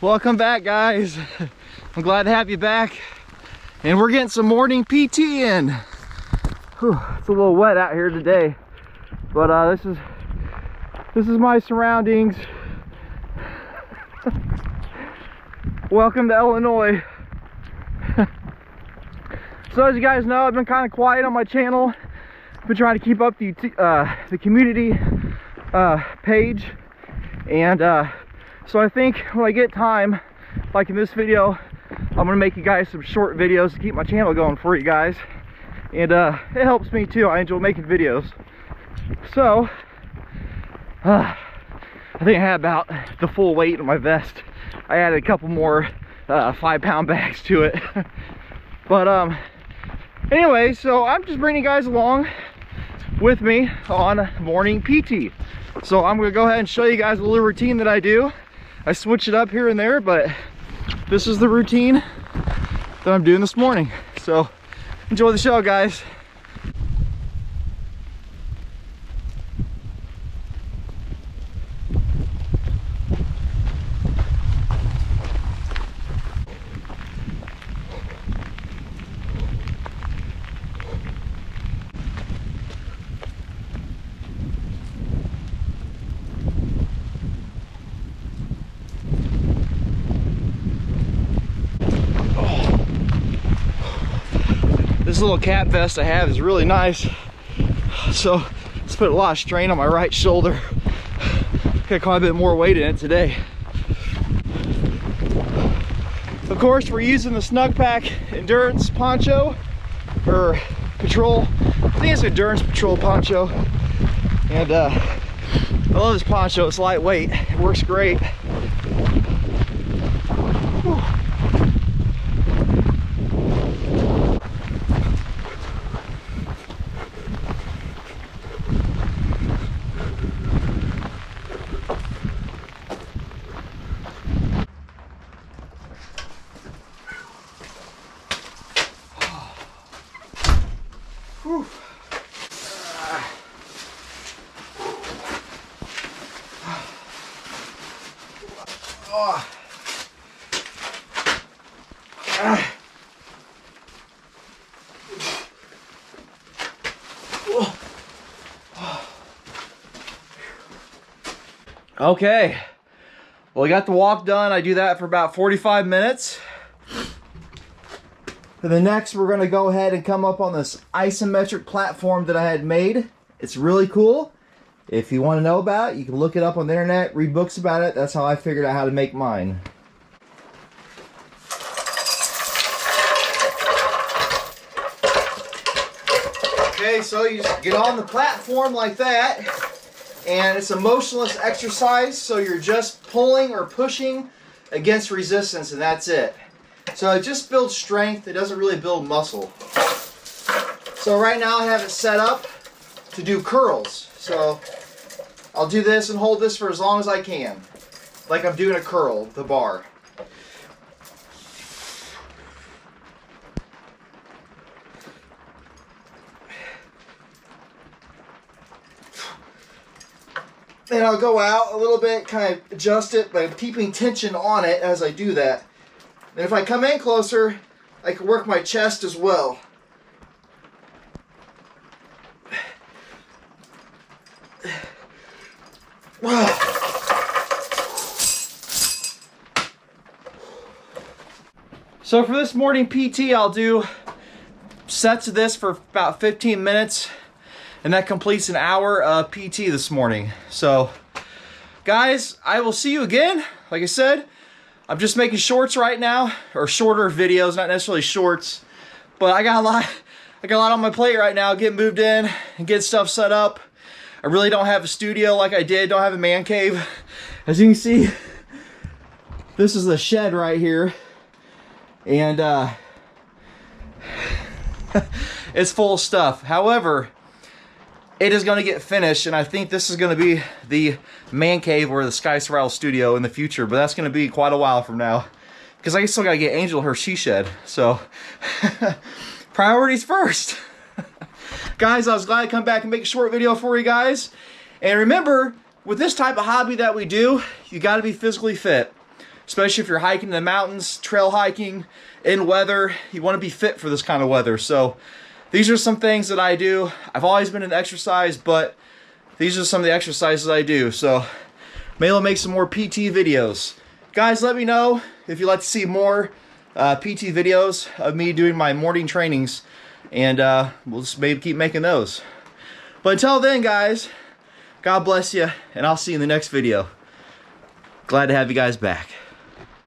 Welcome back, guys. I'm glad to have you back. And we're getting some morning PT in. Whew, it's a little wet out here today, but this is my surroundings. Welcome to Illinois. So as you guys know, I've been kind of quiet on my channel. I've been trying to keep up the community page, and so I think when I get time, like in this video, I'm gonna make you guys some short videos to keep my channel going for you guys, and it helps me too. I enjoy making videos. So I think I had about the full weight of my vest. I added a couple more 5-pound bags to it. But anyway, so I'm just bringing you guys along with me on morning PT. So I'm gonna go ahead and show you guys a little routine that I do. I switch it up here and there, but this is the routine that I'm doing this morning. So enjoy the show, guys. This little cap vest I have is really nice, so it's put a lot of strain on my right shoulder. Got quite a bit more weight in it today. Of course, we're using the SNUGPAK Endurance Poncho, or Patrol. I think it's Endurance Patrol Poncho. And I love this poncho. It's lightweight. It works great. Whew. Okay, well, I got the walk done. I do that for about 45 minutes. For the next, we're going to go ahead and come up on this isometric platform that I had made. It's really cool. If you want to know about it, you can look it up on the internet, read books about it. That's how I figured out how to make mine. Okay, so you just get on the platform like that, and it's a motionless exercise, so you're just pulling or pushing against resistance, and that's it. So it just builds strength. It doesn't really build muscle. So right now I have it set up to do curls. So I'll do this and hold this for as long as I can, like I'm doing a curl with the bar. Then I'll go out a little bit, kind of adjust it by keeping tension on it as I do that. And if I come in closer, I can work my chest as well. So for this morning PT, I'll do sets of this for about 15 minutes. And that completes an hour of PT this morning. So, guys, I will see you again. Like I said, I'm just making shorts right now, or shorter videos, not necessarily shorts. But I got a lot on my plate right now, getting moved in and getting stuff set up. I really don't have a studio like I did, don't have a man cave. As you can see, this is the shed right here. And it's full of stuff. However, it is going to get finished, and I think this is going to be the man cave or the Sky Survival Studio in the future, but that's going to be quite a while from now, because I still got to get Angel her she shed. So priorities first. Guys, I was glad to come back and make a short video for you guys. And remember, with this type of hobby that we do, you got to be physically fit. especially if you're hiking in the mountains, trail hiking, in weather. You want to be fit for this kind of weather. So these are some things that I do. I've always been in exercise, but these are some of the exercises I do. So maybe I'll make some more PT videos. Guys, let me know if you'd like to see more PT videos of me doing my morning trainings, and we'll just maybe keep making those. But until then, guys, God bless you, and I'll see you in the next video. Glad to have you guys back.